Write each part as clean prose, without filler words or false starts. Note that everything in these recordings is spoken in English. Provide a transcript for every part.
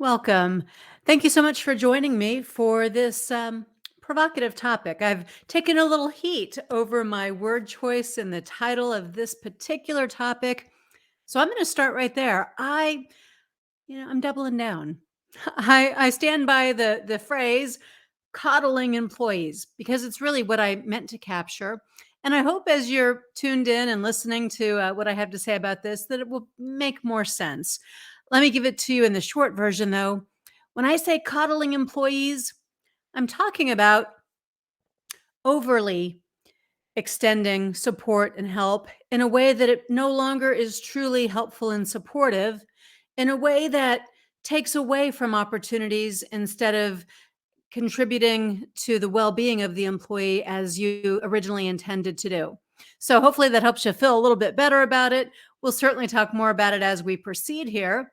Welcome. Thank you so much for joining me for this provocative topic. I've taken a little heat over my word choice in the title of this particular topic. So I'm going to start right there. I'm doubling down. I stand by the phrase coddling employees because it's really what I meant to capture. And I hope as you're tuned in and listening to what I have to say about this, that it will make more sense. Let me give it to you in the short version, though. When I say coddling employees, I'm talking about overly extending support and help in a way that it no longer is truly helpful and supportive, in a way that takes away from opportunities instead of contributing to the well-being of the employee as you originally intended to do. So hopefully that helps you feel a little bit better about it. We'll certainly talk more about it as we proceed here.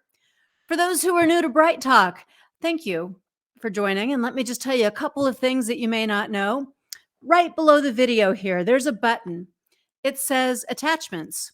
For those who are new to Bright Talk, thank you for joining. And let me just tell you a couple of things that you may not know. Right below the video here, there's a button. It says attachments.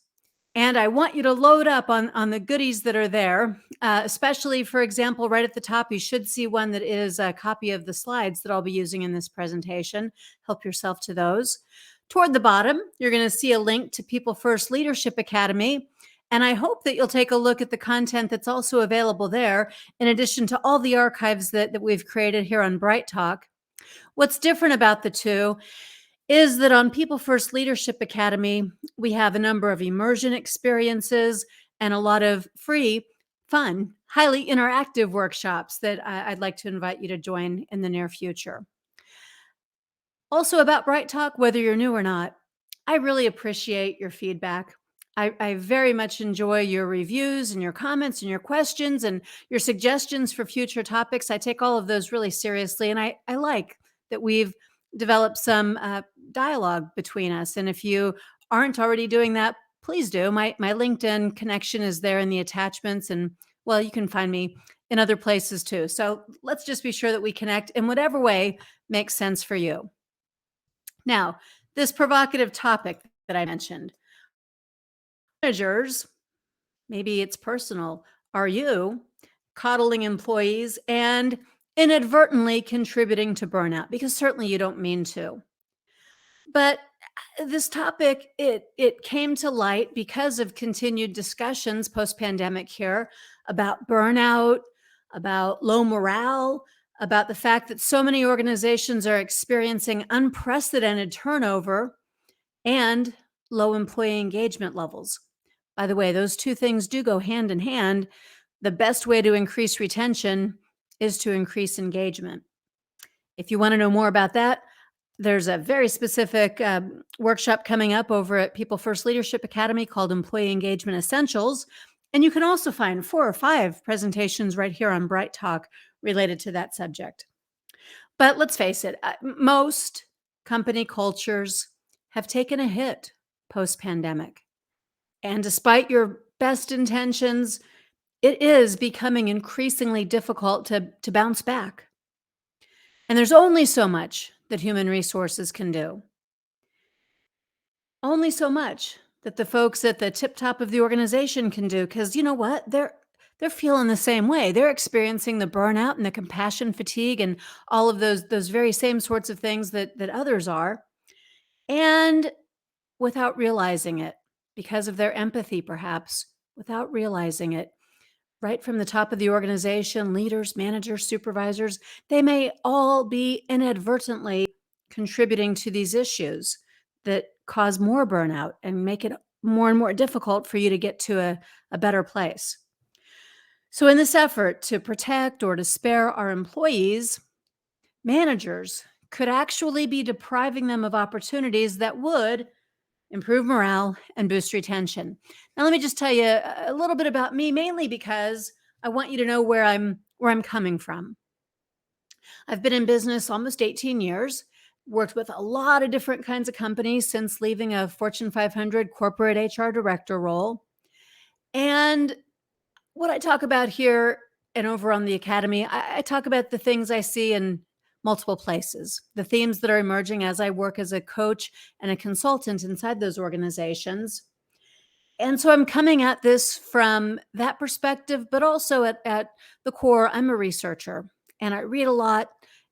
And I want you to load up on the goodies that are there, especially, for example, right at the top, you should see one that is a copy of the slides that I'll be using in this presentation. Help yourself to those. Toward the bottom, you're going to see a link to People First Leadership Academy. And I hope that you'll take a look at the content that's also available there, in addition to all the archives that we've created here on Bright Talk. What's different about the two is that on People First Leadership Academy, we have a number of immersion experiences and a lot of free, fun, highly interactive workshops that I'd like to invite you to join in the near future. Also about Bright Talk, whether you're new or not, I really appreciate your feedback. I very much enjoy your reviews and your comments and your questions and your suggestions for future topics. I take all of those really seriously, and I like that we've developed some dialogue between us. And if you aren't already doing that, please do. My LinkedIn connection is there in the attachments, and well, you can find me in other places too. So let's just be sure that we connect in whatever way makes sense for you. Now, this provocative topic that I mentioned, managers, maybe it's personal. Are you coddling employees and inadvertently contributing to burnout? Because certainly you don't mean to. But this topic, it came to light because of continued discussions post-pandemic here about burnout, about low morale, about the fact that so many organizations are experiencing unprecedented turnover and low employee engagement levels. By the way, those two things do go hand in hand. The best way to increase retention is to increase engagement. If you want to know more about that, there's a very specific workshop coming up over at People First Leadership Academy called Employee Engagement Essentials. And you can also find 4 or 5 presentations right here on Bright Talk related to that subject. But let's face it, most company cultures have taken a hit post-pandemic. And despite your best intentions, it is becoming increasingly difficult to bounce back. And there's only so much that human resources can do. Only so much that the folks at the tip top of the organization can do, because you know what? They're feeling the same way. They're experiencing the burnout and the compassion fatigue and all of those very same sorts of things that others are. And without realizing it, because of their empathy, perhaps, without realizing it, right from the top of the organization, leaders, managers, supervisors, they may all be inadvertently contributing to these issues that cause more burnout and make it more and more difficult for you to get to a better place. So in this effort to protect or to spare our employees, managers could actually be depriving them of opportunities that would improve morale and boost retention. Now, let me just tell you a little bit about me, mainly because I want you to know where I'm coming from. I've been in business almost 18 years, worked with a lot of different kinds of companies since leaving a Fortune 500 corporate HR director role. And what I talk about here and over on the Academy, I talk about the things I see in multiple places, the themes that are emerging as I work as a coach and a consultant inside those organizations. And so I'm coming at this from that perspective, but also at the core, I'm a researcher and I read a lot,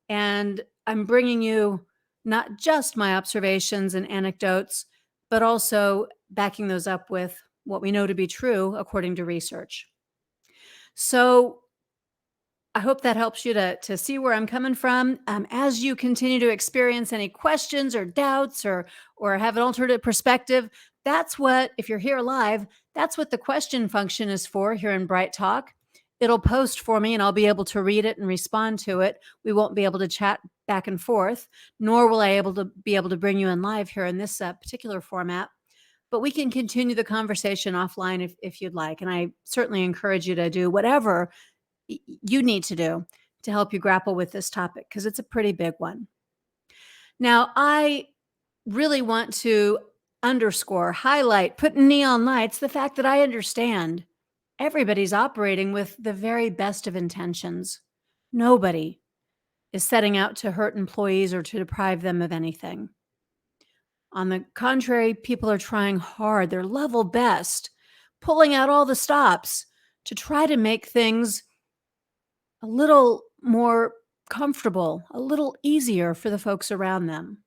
and I'm bringing you not just my observations and anecdotes, but also backing those up with what we know to be true according to research. So I hope that helps you to see where I'm coming from. As you continue to experience any questions or doubts, or have an alternate perspective, that's what, if you're here live, that's what the question function is for here in Bright Talk. It'll post for me and I'll be able to read it and respond to it. We won't be able to chat back and forth, nor will I be able to bring you in live here in this particular format. But we can continue the conversation offline if you'd like. And I certainly encourage you to do whatever you need to do to help you grapple with this topic, because it's a pretty big one. Now, I really want to underscore, highlight, put in neon lights the fact that I understand everybody's operating with the very best of intentions. Nobody is setting out to hurt employees or to deprive them of anything. On the contrary, people are trying hard, their level best, pulling out all the stops to try to make things a little more comfortable, a little easier for the folks around them.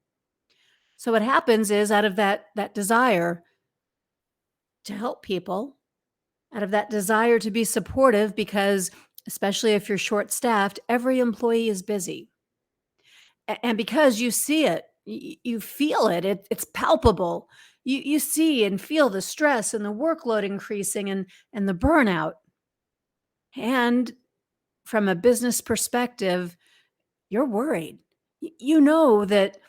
So what happens is, out of that desire to help people, out of that desire to be supportive, because especially if you're short-staffed, every employee is busy. And because you see it, you feel it, it's palpable. You see and feel the stress and the workload increasing, and the burnout. And from a business perspective, you're worried. You know that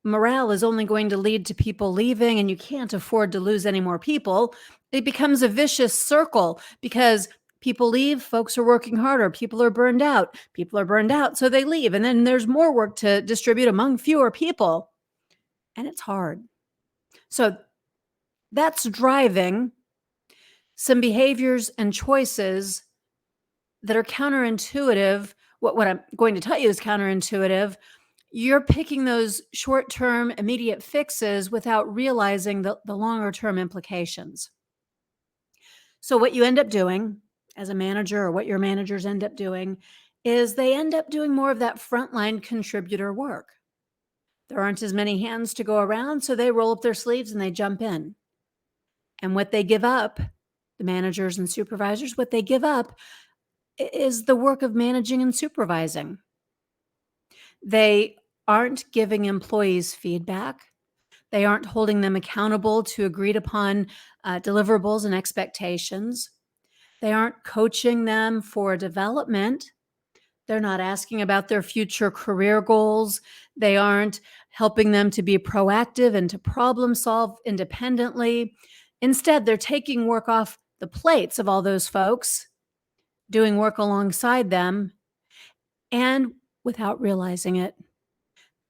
morale is only going to lead to people leaving, and you can't afford to lose any more people. It becomes a vicious circle because people leave, folks are working harder, people are burned out, so they leave. And then there's more work to distribute among fewer people, and it's hard. So that's driving some behaviors and choices that are counterintuitive. What I'm going to tell you is counterintuitive. You're picking those short-term immediate fixes without realizing the longer-term implications. So what you end up doing as a manager, or what your managers end up doing, is they end up doing more of that frontline contributor work. There aren't as many hands to go around, so they roll up their sleeves and they jump in. And what they give up, the managers and supervisors, what they give up is the work of managing and supervising. They aren't giving employees feedback. They aren't holding them accountable to agreed upon deliverables and expectations. They aren't coaching them for development. They're not asking about their future career goals. They aren't helping them to be proactive and to problem solve independently. Instead, they're taking work off the plates of all those folks, doing work alongside them, and without realizing it,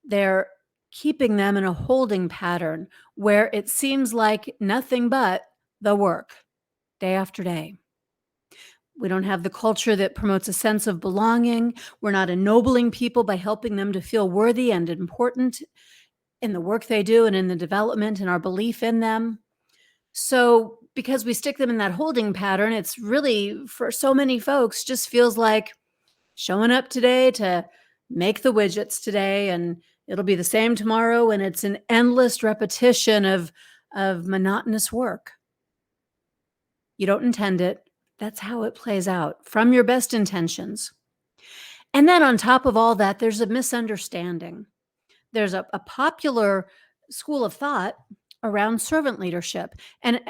they're keeping them in a holding pattern where it seems like nothing but the work day after day. We don't have the culture that promotes a sense of belonging. We're not ennobling people by helping them to feel worthy and important in the work they do and in the development and our belief in them. So because we stick them in that holding pattern, it's really, for so many folks, just feels like showing up today to make the widgets today, and it'll be the same tomorrow, and it's an endless repetition of monotonous work. You don't intend it. That's how it plays out from your best intentions. And then on top of all that, there's a misunderstanding. There's a popular school of thought around servant leadership. And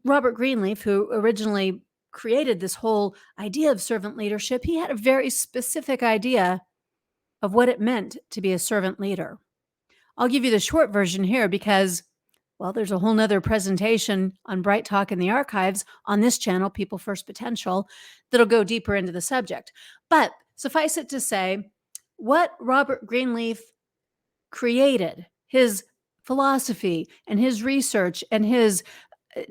Robert Greenleaf, who originally created this whole idea of servant leadership, he had a very specific idea of what it meant to be a servant leader. I'll give you the short version here because, well, there's a whole nother presentation on Bright Talk in the archives on this channel, People First Potential, that'll go deeper into the subject. But suffice it to say, what Robert Greenleaf created, his philosophy and his research and his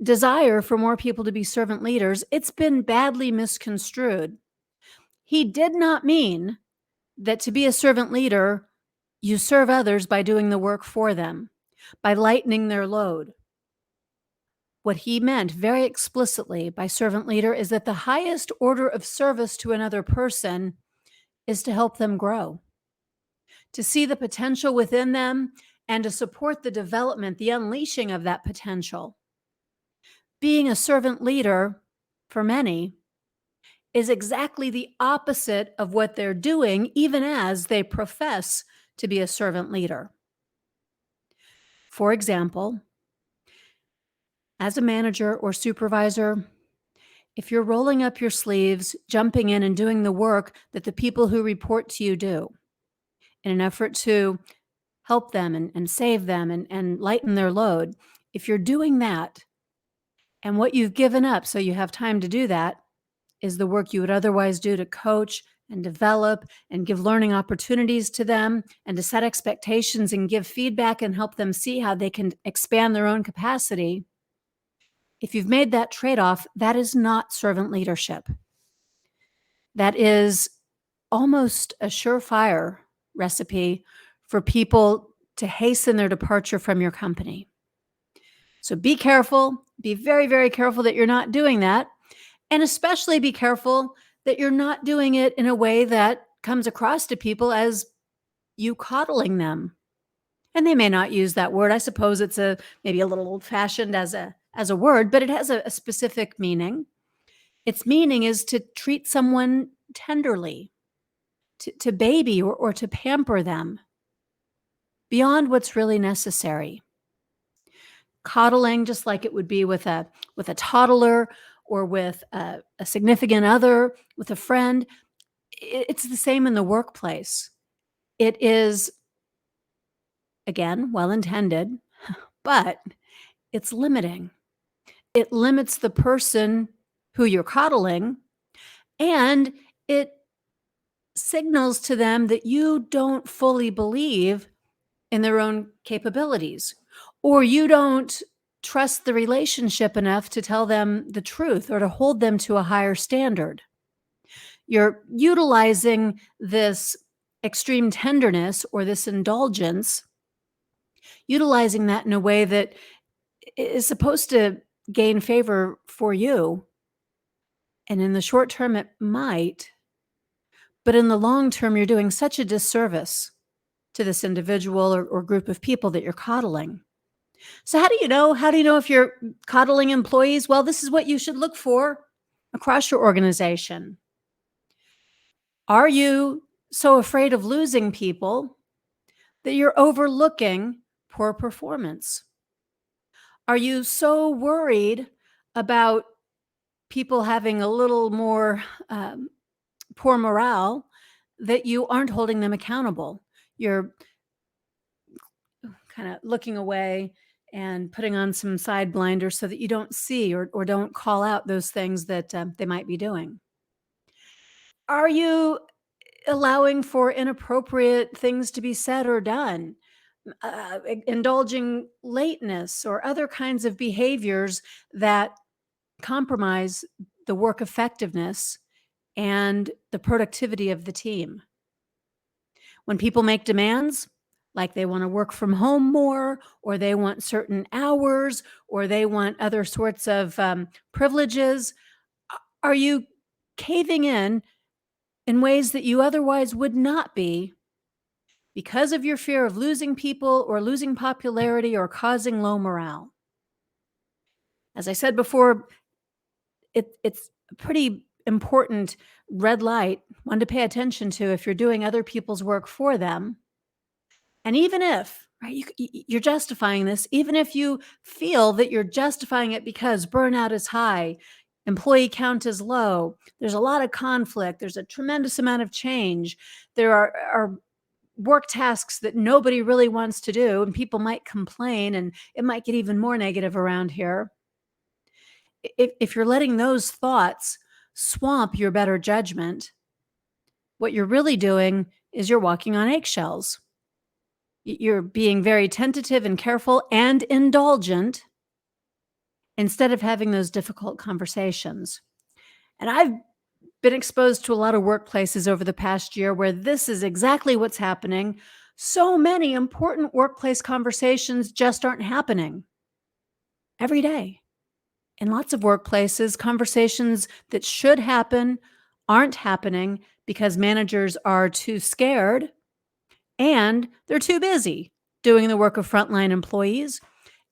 desire for more people to be servant leaders, it's been badly misconstrued. He did not mean that to be a servant leader, you serve others by doing the work for them, by lightening their load. What he meant very explicitly by servant leader is that the highest order of service to another person is to help them grow, to see the potential within them, and to support the development, the unleashing of that potential. Being a servant leader, for many, is exactly the opposite of what they're doing, even as they profess to be a servant leader. For example, as a manager or supervisor, if you're rolling up your sleeves, jumping in and doing the work that the people who report to you do in an effort to help them and save them and lighten their load, if you're doing that and what you've given up so you have time to do that is the work you would otherwise do to coach and develop and give learning opportunities to them and to set expectations and give feedback and help them see how they can expand their own capacity. If you've made that trade-off, that is not servant leadership. That is almost a surefire recipe for people to hasten their departure from your company. So be careful, be very, very careful that you're not doing that. And especially be careful that you're not doing it in a way that comes across to people as you coddling them. And they may not use that word. I suppose it's maybe a little old-fashioned as a word, but it has a specific meaning. Its meaning is to treat someone tenderly, to baby or to pamper them beyond what's really necessary. Coddling, just like it would be with a toddler or with a significant other, with a friend, it's the same in the workplace. It is, again, well-intended, but it's limiting. It limits the person who you're coddling, and it signals to them that you don't fully believe in their own capabilities, or you don't trust the relationship enough to tell them the truth or to hold them to a higher standard. You're utilizing this extreme tenderness or this indulgence, utilizing that in a way that is supposed to gain favor for you. And in the short term, it might, but in the long term, you're doing such a disservice to this individual or group of people that you're coddling. So how do you know? How do you know if you're coddling employees? Well, this is what you should look for across your organization. Are you so afraid of losing people that you're overlooking poor performance? Are you so worried about people having a little more poor morale that you aren't holding them accountable? You're kind of looking away and putting on some side blinders so that you don't see or don't call out those things that they might be doing. Are you allowing for inappropriate things to be said or done? Indulging lateness or other kinds of behaviors that compromise the work effectiveness and the productivity of the team. When people make demands, like they want to work from home more, or they want certain hours, or they want other sorts of privileges, are you caving in ways that you otherwise would not be because of your fear of losing people or losing popularity or causing low morale? As I said before, it's a pretty important red light, one to pay attention to if you're doing other people's work for them. And even if, right, you're justifying this, even if you feel that you're justifying it because burnout is high, employee count is low, there's a lot of conflict, there's a tremendous amount of change, there are work tasks that nobody really wants to do, and people might complain, and it might get even more negative around here. If you're letting those thoughts swamp your better judgment, what you're really doing is you're walking on eggshells. You're being very tentative and careful and indulgent instead of having those difficult conversations. And I've been exposed to a lot of workplaces over the past year where this is exactly what's happening. So many important workplace conversations just aren't happening every day. In lots of workplaces, conversations that should happen aren't happening because managers are too scared and they're too busy doing the work of frontline employees.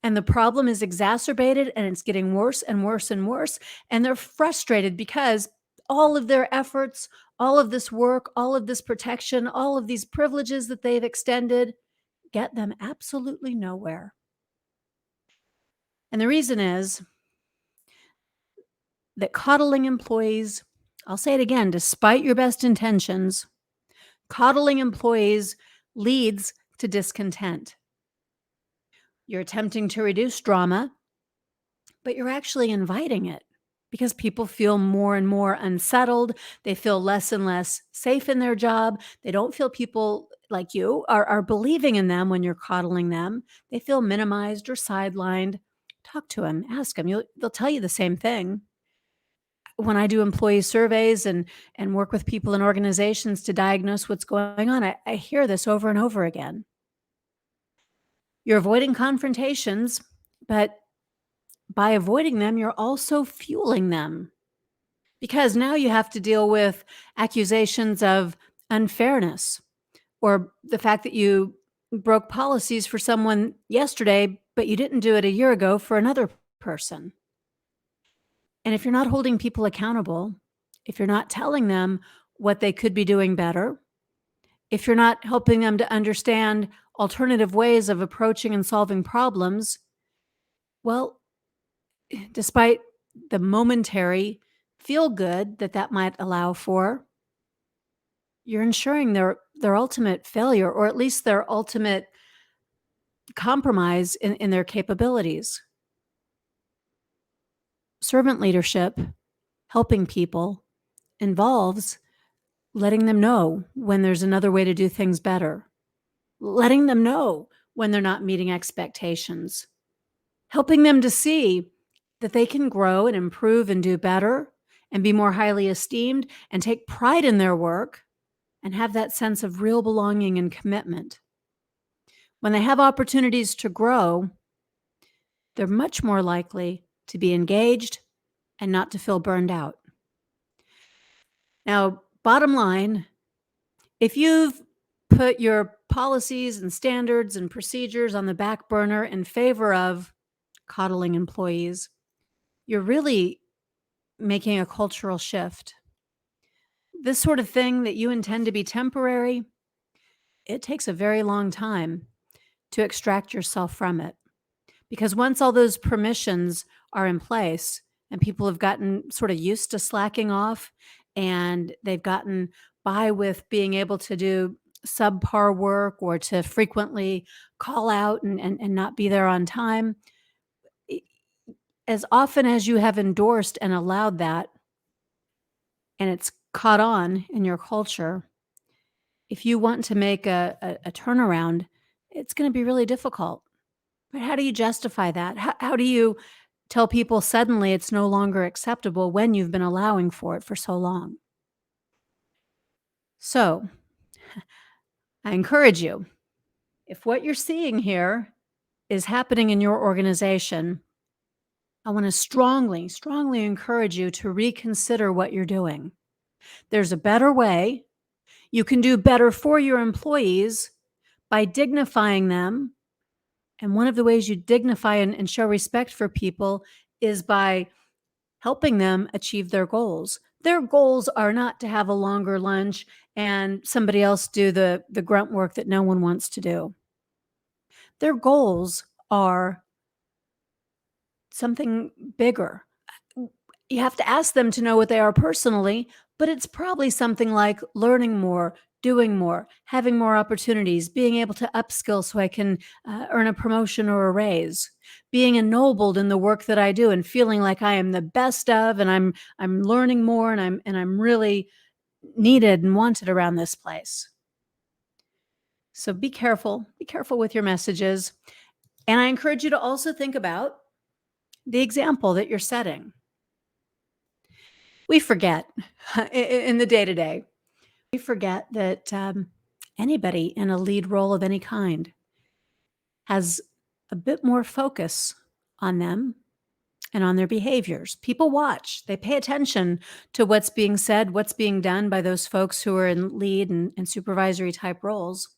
And the problem is exacerbated and it's getting worse and worse and worse. And they're frustrated because all of their efforts, all of this work, all of this protection, all of these privileges that they've extended get them absolutely nowhere. And the reason is that coddling employees, I'll say it again, despite your best intentions, coddling employees leads to discontent. You're attempting to reduce drama, but you're actually inviting it because people feel more and more unsettled. They feel less and less safe in their job. They don't feel people like you are believing in them when you're coddling them. They feel minimized or sidelined. Talk to them, ask them. They'll tell you the same thing. When I do employee surveys and work with people in organizations to diagnose what's going on, I hear this over and over again. You're avoiding confrontations, but by avoiding them, you're also fueling them because now you have to deal with accusations of unfairness or the fact that you broke policies for someone yesterday, but you didn't do it a year ago for another person. And if you're not holding people accountable, if you're not telling them what they could be doing better, if you're not helping them to understand alternative ways of approaching and solving problems, well, despite the momentary feel good that that might allow for, you're ensuring their ultimate failure or at least their ultimate compromise in their capabilities. Servant leadership, helping people, involves letting them know when there's another way to do things better, letting them know when they're not meeting expectations, helping them to see that they can grow and improve and do better and be more highly esteemed and take pride in their work and have that sense of real belonging and commitment. When they have opportunities to grow, they're much more likely to be engaged and not to feel burned out. Now, bottom line, if you've put your policies and standards and procedures on the back burner in favor of coddling employees, you're really making a cultural shift. This sort of thing that you intend to be temporary, it takes a very long time to extract yourself from it. Because once all those permissions are in place and people have gotten sort of used to slacking off and they've gotten by with being able to do subpar work or to frequently call out and not be there on time, i- as often as you have endorsed and allowed that, and it's caught on in your culture, if you want to make a turnaround, it's going to be really difficult. But how do you justify that? How do you tell people suddenly it's no longer acceptable when you've been allowing for it for so long? So I encourage you, if what you're seeing here is happening in your organization, I want to strongly, strongly encourage you to reconsider what you're doing. There's a better way. You can do better for your employees by dignifying them. And one of the ways you dignify and show respect for people is by helping them achieve their goals. Their goals are not to have a longer lunch and somebody else do the grunt work that no one wants to do. Their goals are something bigger. You have to ask them to know what they are personally, but it's probably something like learning more, doing more, having more opportunities, being able to upskill so I can earn a promotion or a raise, being ennobled in the work that I do and feeling like I am the best of and I'm learning more and I'm really needed and wanted around this place. So be careful. Be careful with your messages. And I encourage you to also think about the example that you're setting. We forget in the day to day, we forget that anybody in a lead role of any kind has a bit more focus on them and on their behaviors. People watch, they pay attention to what's being said, what's being done by those folks who are in lead and supervisory type roles.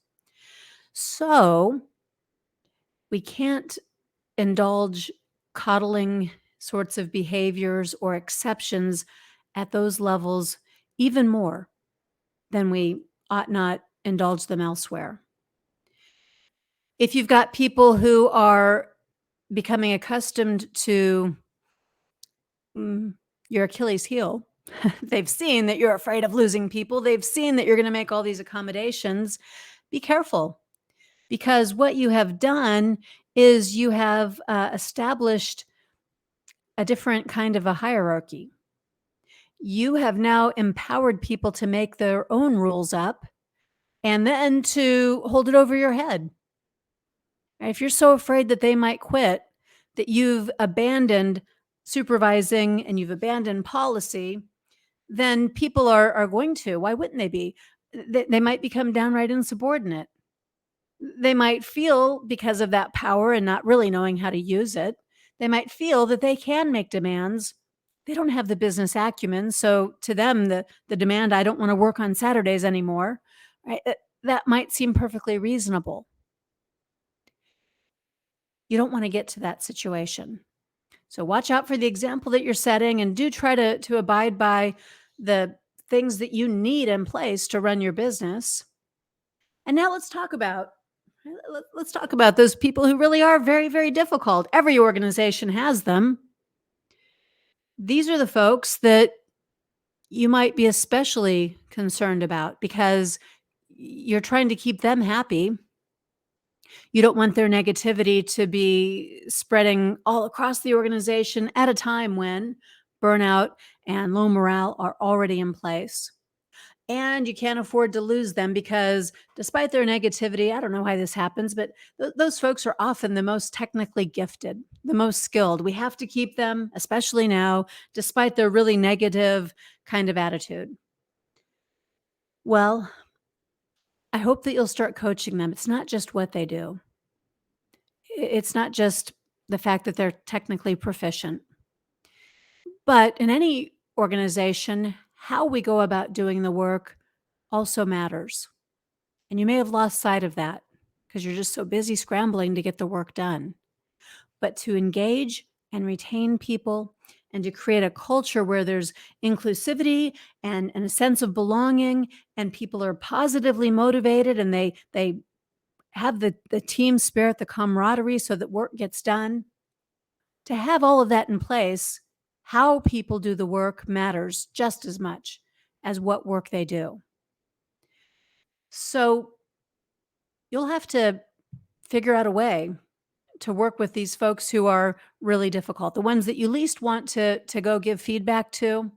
So we can't indulge coddling sorts of behaviors or exceptions at those levels even more than we ought not indulge them elsewhere. If you've got people who are becoming accustomed to mm, your Achilles heel, they've seen that you're afraid of losing people, they've seen that you're going to make all these accommodations. Be careful, because what you have done is you have established a different kind of a hierarchy. You have now empowered people to make their own rules up and then to hold it over your head. If you're so afraid that they might quit, that you've abandoned supervising and you've abandoned policy, then people are going to. Why wouldn't they be? They might become downright insubordinate. They might feel, because of that power and not really knowing how to use it, they might feel that they can make demands. They don't have the business acumen. So to them, the demand, I don't want to work on Saturdays anymore, right? That might seem perfectly reasonable. You don't want to get to that situation. So watch out for the example that you're setting and do try to abide by the things that you need in place to run your business. And now let's talk about those people who really are very, very difficult. Every organization has them. These are the folks that you might be especially concerned about because you're trying to keep them happy. You don't want their negativity to be spreading all across the organization at a time when burnout and low morale are already in place. And you can't afford to lose them because despite their negativity, I don't know why this happens, but those folks are often the most technically gifted, the most skilled. We have to keep them, especially now, despite their really negative kind of attitude. Well, I hope that you'll start coaching them. It's not just what they do. It's not just the fact that they're technically proficient, but in any organization, how we go about doing the work also matters. And you may have lost sight of that because you're just so busy scrambling to get the work done. But to engage and retain people and to create a culture where there's inclusivity and a sense of belonging and people are positively motivated and they have the team spirit, the camaraderie so that work gets done. To have all of that in place, how people do the work matters just as much as what work they do. So you'll have to figure out a way to work with these folks who are really difficult, the ones that you least want to go give feedback to.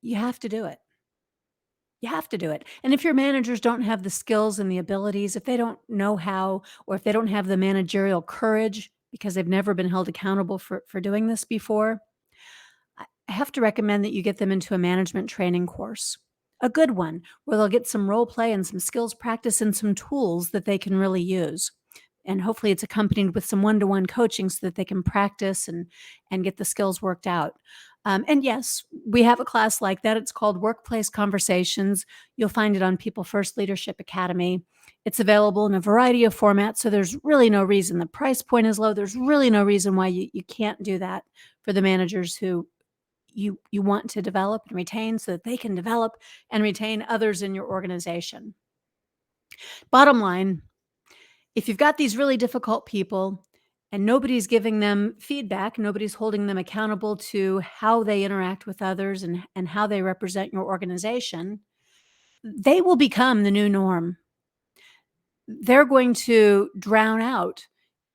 You have to do it. You have to do it. And if your managers don't have the skills and the abilities, if they don't know how, or if they don't have the managerial courage because they've never been held accountable for doing this before, I have to recommend that you get them into a management training course, a good one where they'll get some role play and some skills practice and some tools that they can really use. And hopefully it's accompanied with some one-to-one coaching so that they can practice and get the skills worked out. And yes, we have a class like that. It's called Workplace Conversations. You'll find it on People First Leadership Academy. It's available in a variety of formats. So there's really no reason. The price point is low. There's really no reason why you can't do that for the managers who you want to develop and retain so that they can develop and retain others in your organization. Bottom line, if you've got these really difficult people and nobody's giving them feedback, nobody's holding them accountable to how they interact with others and how they represent your organization, they will become the new norm. They're going to drown out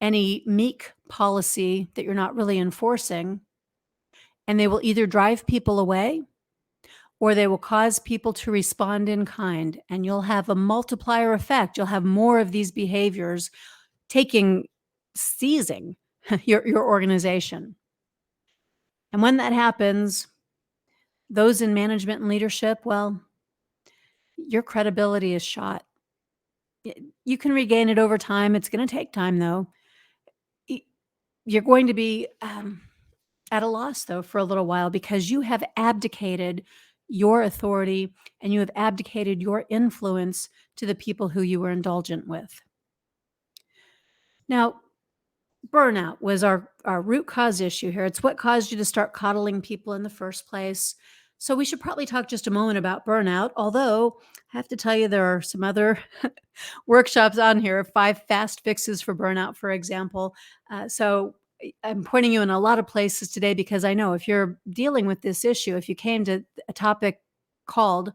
any meek policy that you're not really enforcing, and they will either drive people away or they will cause people to respond in kind, and you'll have a multiplier effect. You'll have more of these behaviors seizing your organization. And when that happens, those in management and leadership, well, your credibility is shot. You can regain it over time. It's going to take time, though. You're going to be at a loss, though, for a little while because you have abdicated your authority and you have abdicated your influence to the people who you were indulgent with. Now, burnout was our root cause issue here. It's what caused you to start coddling people in the first place. So we should probably talk just a moment about burnout, although I have to tell you there are some other workshops on here, 5 fast fixes for burnout, for example. I'm pointing you in a lot of places today because I know if you're dealing with this issue, if you came to a topic called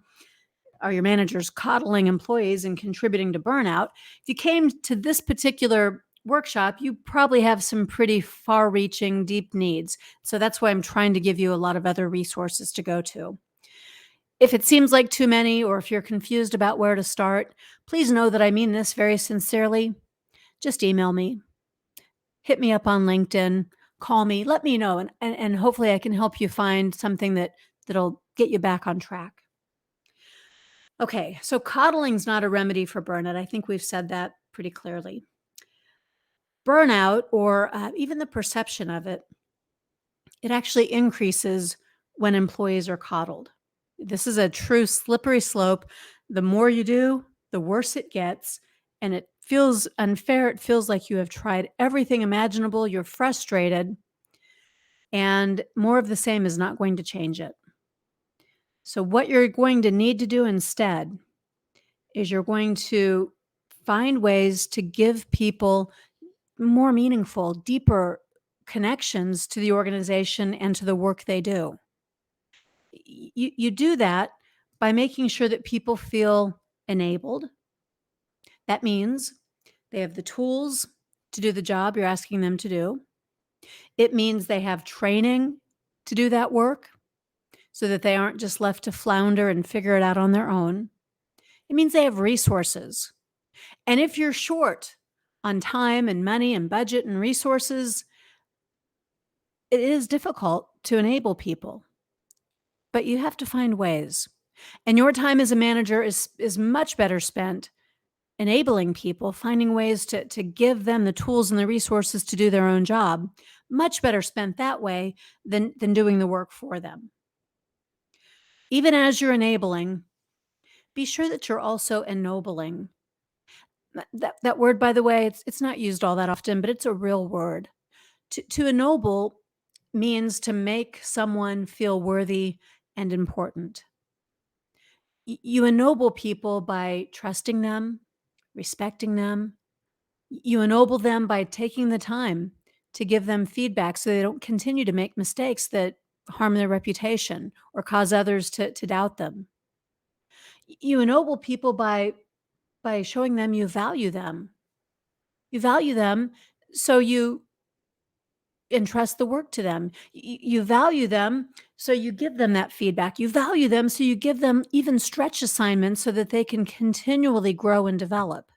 are your managers coddling employees and contributing to burnout? If you came to this particular workshop, you probably have some pretty far reaching, deep needs. So that's why I'm trying to give you a lot of other resources to go to. If it seems like too many, or if you're confused about where to start, please know that I mean this very sincerely. Just email me, hit me up on LinkedIn, call me, let me know, and hopefully I can help you find something that'll get you back on track. Okay, so coddling's not a remedy for burnout. I think we've said that pretty clearly. Burnout, or even the perception of it, it actually increases when employees are coddled. This is a true slippery slope. The more you do, the worse it gets. And it feels unfair. It feels like you have tried everything imaginable. You're frustrated. And more of the same is not going to change it. So, what you're going to need to do instead is you're going to find ways to give people more meaningful, deeper connections to the organization and to the work they do. You do that by making sure that people feel enabled. That means they have the tools to do the job you're asking them to do. It means they have training to do that work so that they aren't just left to flounder and figure it out on their own. It means they have resources. And if you're short on time and money and budget and resources, it is difficult to enable people. But you have to find ways. And your time as a manager is much better spent enabling people, finding ways to give them the tools and the resources to do their own job. Much better spent that way than doing the work for them. Even as you're enabling, be sure that you're also ennobling. That word, by the way, it's not used all that often, but it's a real word. To ennoble means to make someone feel worthy and important. You ennoble people by trusting them, respecting them. You ennoble them by taking the time to give them feedback so they don't continue to make mistakes that harm their reputation or cause others to doubt them. You ennoble people by showing them you value them. You value them, so you entrust the work to them. You value them, so you give them that feedback. You value them, so you give them even stretch assignments so that they can continually grow and develop.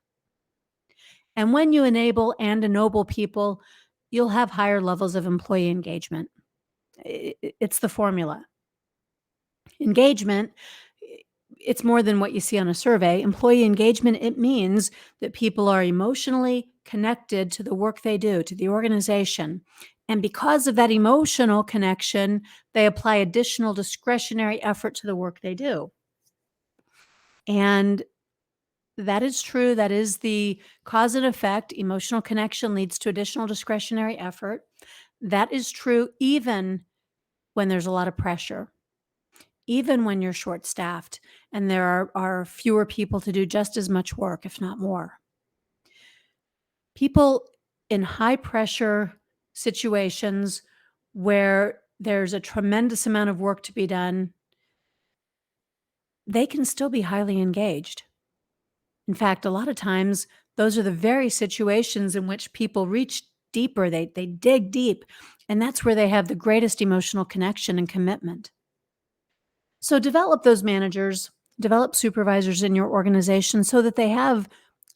And when you enable and ennoble people, you'll have higher levels of employee engagement. It's the formula. Engagement, it's more than what you see on a survey. Employee engagement, it means that people are emotionally connected to the work they do, to the organization. And because of that emotional connection, they apply additional discretionary effort to the work they do. And that is true. That is the cause and effect. Emotional connection leads to additional discretionary effort. That is true even when there's a lot of pressure, even when you're short staffed and there are fewer people to do just as much work, if not more. People in high pressure situations where there's a tremendous amount of work to be done, they can still be highly engaged. In fact, a lot of times, those are the very situations in which people reach deeper, they dig deep, and that's where they have the greatest emotional connection and commitment. So develop those managers, develop supervisors in your organization so that they have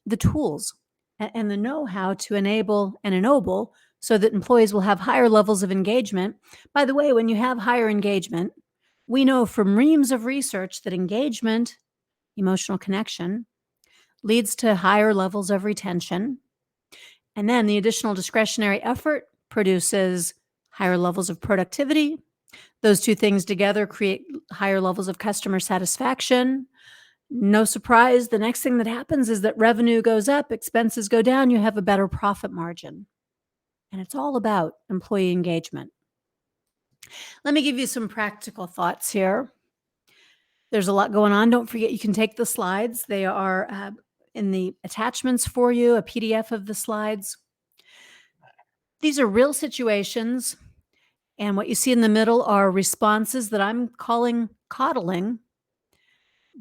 the tools and the know-how to enable and ennoble so that employees will have higher levels of engagement. By the way, when you have higher engagement, we know from reams of research that engagement, emotional connection, leads to higher levels of retention. And then the additional discretionary effort produces higher levels of productivity. Those two things together create higher levels of customer satisfaction. No surprise, the next thing that happens is that revenue goes up, expenses go down, you have a better profit margin. And it's all about employee engagement. Let me give you some practical thoughts here. There's a lot going on. Don't forget, you can take the slides. They are in the attachments for you, a PDF of the slides. These are real situations. And what you see in the middle are responses that I'm calling coddling.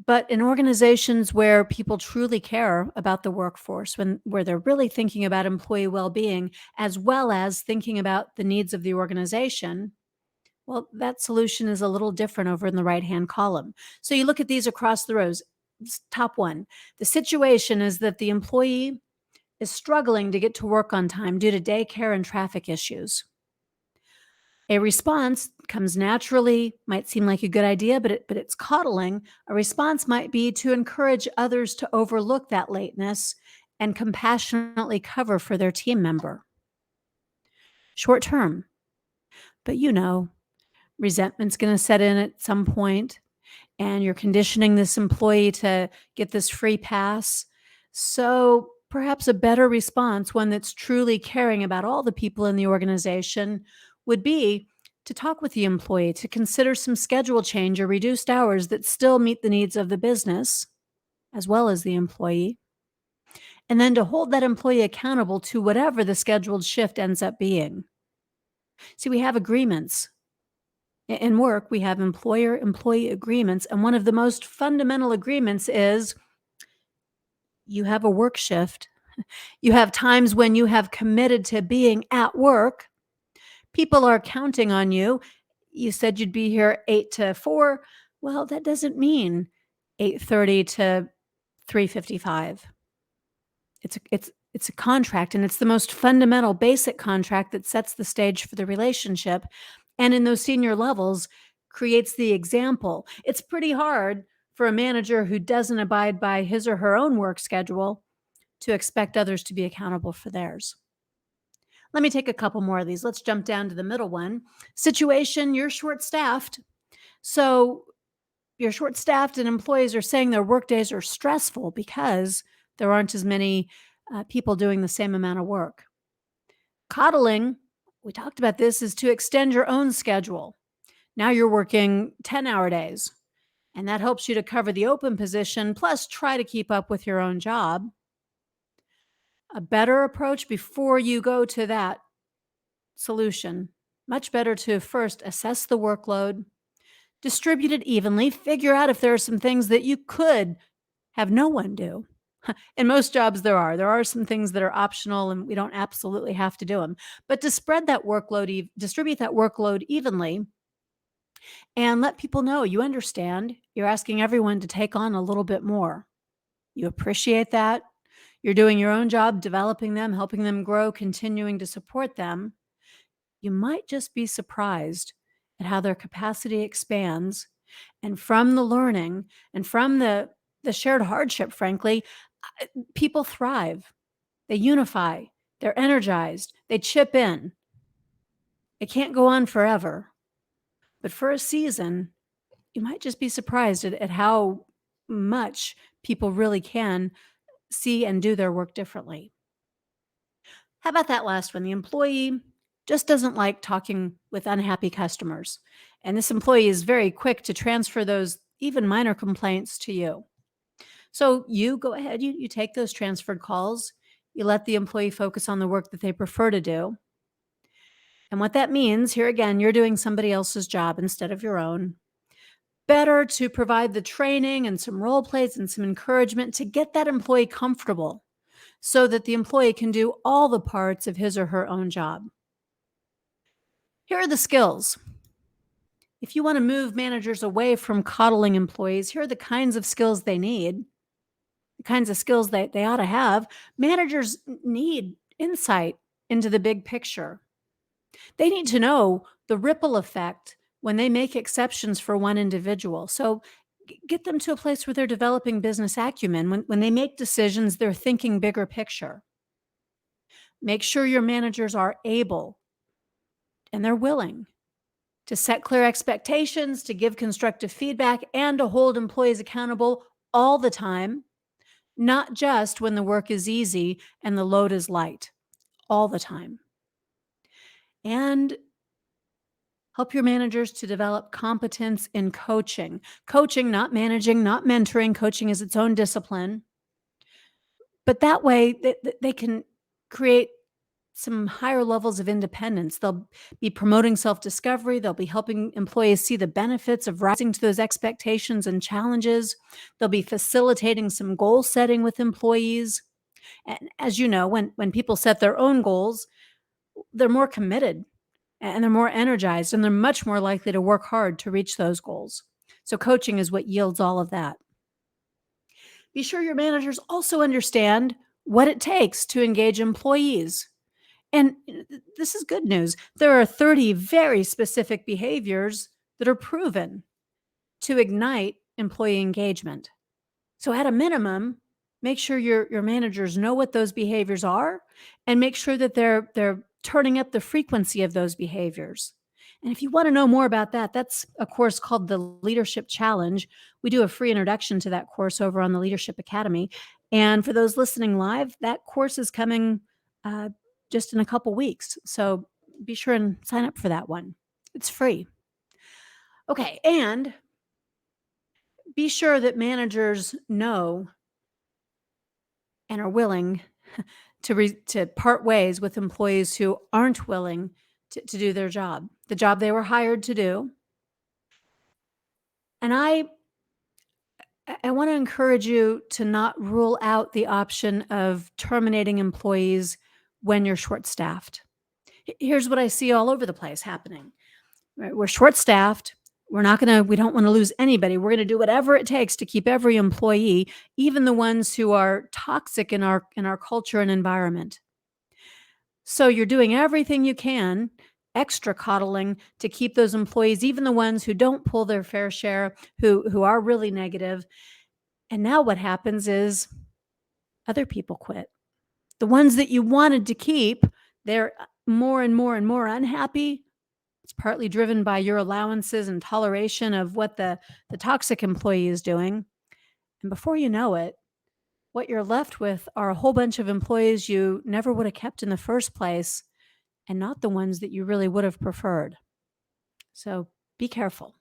But in organizations where people truly care about the workforce, where they're really thinking about employee well-being, as well as thinking about the needs of the organization, well, that solution is a little different over in the right-hand column. So you look at these across the rows. Top one, the situation is that the employee is struggling to get to work on time due to daycare and traffic issues. A response comes naturally, might seem like a good idea, but it's coddling. A response might be to encourage others to overlook that lateness and compassionately cover for their team member. Short term, but resentment's going to set in at some point, and you're conditioning this employee to get this free pass. So perhaps a better response, one that's truly caring about all the people in the organization, would be to talk with the employee, to consider some schedule change or reduced hours that still meet the needs of the business as well as the employee, and then to hold that employee accountable to whatever the scheduled shift ends up being. See, we have agreements. In work, we have employer-employee agreements, and one of the most fundamental agreements is you have a work shift. You have times when you have committed to being at work. People are counting on you. You said you'd be here 8 to 4. Well, that doesn't mean 8:30 to 3:55. It's a contract, and it's the most fundamental basic contract that sets the stage for the relationship, and in those senior levels creates the example. It's pretty hard for a manager who doesn't abide by his or her own work schedule to expect others to be accountable for theirs. Let me take a couple more of these. Let's jump down to the middle one. Situation, you're short-staffed. So you're short-staffed and employees are saying their work days are stressful because there aren't as many people doing the same amount of work. Coddling, we talked about this, is to extend your own schedule. Now you're working 10-hour days, and that helps you to cover the open position, plus try to keep up with your own job. A better approach before you go to that solution, much better to first assess the workload, distribute it evenly, figure out if there are some things that you could have no one do. In most jobs, there are some things that are optional and we don't absolutely have to do them. But to spread that workload, distribute that workload evenly, and let people know you understand. You're asking everyone to take on a little bit more. You appreciate that. You're doing your own job, developing them, helping them grow, continuing to support them. You might just be surprised at how their capacity expands. And from the learning and from the shared hardship, frankly, people thrive. They unify. They're energized. They chip in. It can't go on forever. But for a season, you might just be surprised at how much people really can see and do their work differently. How about that last one? The employee just doesn't like talking with unhappy customers. And this employee is very quick to transfer those even minor complaints to you. So you go ahead, you take those transferred calls, you let the employee focus on the work that they prefer to do. And what that means, here again, you're doing somebody else's job instead of your own. Better to provide the training and some role plays and some encouragement to get that employee comfortable so that the employee can do all the parts of his or her own job. Here are the skills. If you want to move managers away from coddling employees, here are the kinds of skills they need, the kinds of skills that they ought to have. Managers need insight into the big picture. They need to know the ripple effect when they make exceptions for one individual. So get them to a place where they're developing business acumen. When they make decisions, they're thinking bigger picture. Make sure your managers are able and they're willing to set clear expectations, to give constructive feedback, and to hold employees accountable all the time, not just when the work is easy and the load is light, all the time. And help your managers to develop competence in coaching. Coaching, not managing, not mentoring. Coaching is its own discipline. But that way, they can create some higher levels of independence. They'll be promoting self discovery. They'll be helping employees see the benefits of rising to those expectations and challenges. They'll be facilitating some goal setting with employees. And as you know, when people set their own goals, they're more committed and they're more energized and they're much more likely to work hard to reach those goals. So, coaching is what yields all of that. Be sure your managers also understand what it takes to engage employees. And this is good news. There are 30 very specific behaviors that are proven to ignite employee engagement. So at a minimum, make sure your managers know what those behaviors are and make sure that they're turning up the frequency of those behaviors. And if you want to know more about that, that's a course called the Leadership Challenge. We do a free introduction to that course over on the Leadership Academy. And for those listening live, that course is coming just in a couple weeks. So be sure and sign up for that one. It's free. Okay, and be sure that managers know and are willing to part ways with employees who aren't willing to do their job, the job they were hired to do. And I want to encourage you to not rule out the option of terminating employees when you're short-staffed. Here's what I see all over the place happening. Right? We're short-staffed. We don't want to lose anybody. We're going to do whatever it takes to keep every employee, even the ones who are toxic in our culture and environment. So you're doing everything you can, extra coddling, to keep those employees, even the ones who don't pull their fair share, who are really negative. And now what happens is other people quit. The ones that you wanted to keep, they're more and more and more unhappy. It's partly driven by your allowances and toleration of what the toxic employee is doing. And before you know it, what you're left with are a whole bunch of employees you never would have kept in the first place and not the ones that you really would have preferred. So be careful.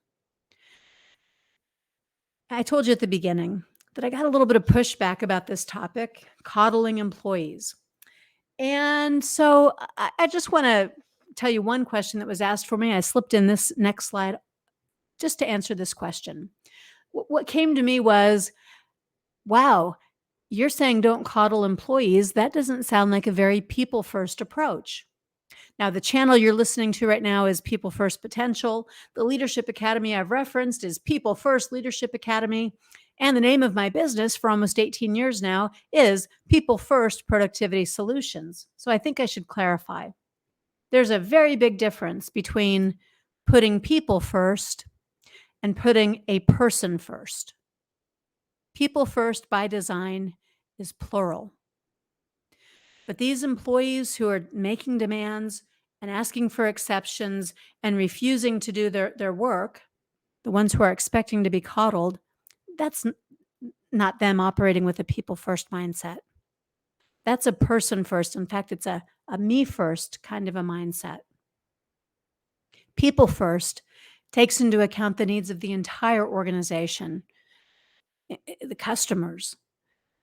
I told you at the beginning that I got a little bit of pushback about this topic, coddling employees. And so I just want to tell you one question that was asked for me. I slipped in this next slide just to answer this question. What came to me was, wow, you're saying don't coddle employees. That doesn't sound like a very people first approach. Now, the channel you're listening to right now is People First Potential. The Leadership Academy I've referenced is People First Leadership Academy. And the name of my business for almost 18 years now is People First Productivity Solutions. So I think I should clarify. There's a very big difference between putting people first and putting a person first. People first by design is plural. But these employees who are making demands and asking for exceptions and refusing to do their work, the ones who are expecting to be coddled, that's not them operating with a people first mindset. That's a person first. In fact, it's a me first kind of a mindset. People first takes into account the needs of the entire organization, the customers,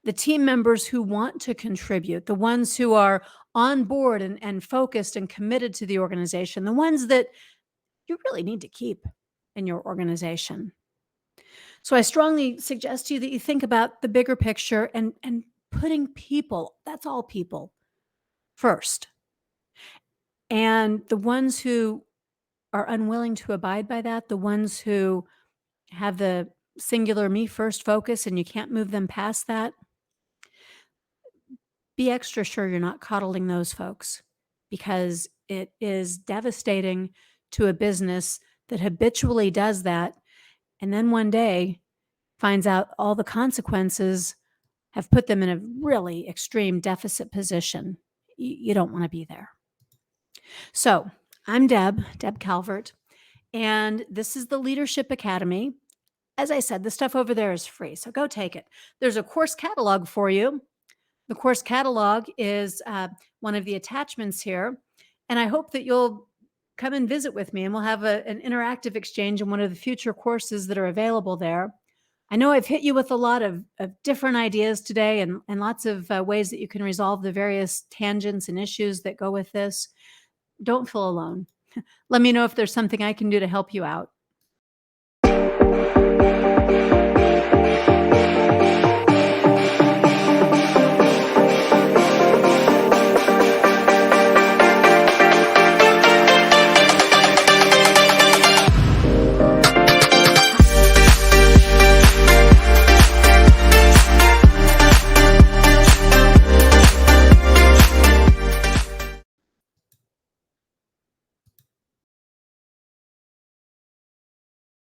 the team members who want to contribute, the ones who are on board and focused and committed to the organization, the ones that you really need to keep in your organization. So I strongly suggest to you that you think about the bigger picture and putting people, that's all people, first. And the ones who are unwilling to abide by that, the ones who have the singular me first focus and you can't move them past that, be extra sure you're not coddling those folks, because it is devastating to a business that habitually does that and then one day finds out all the consequences have put them in a really extreme deficit position. You don't want to be there. So I'm Deb Calvert, and this is the Leadership Academy. As I said, the stuff over there is free, so go take it. There's a course catalog for you. The course catalog is one of the attachments here, and I hope that you'll come and visit with me, and we'll have an interactive exchange in one of the future courses that are available there. I know I've hit you with a lot of different ideas today and lots of ways that you can resolve the various tangents and issues that go with this. Don't feel alone. Let me know if there's something I can do to help you out.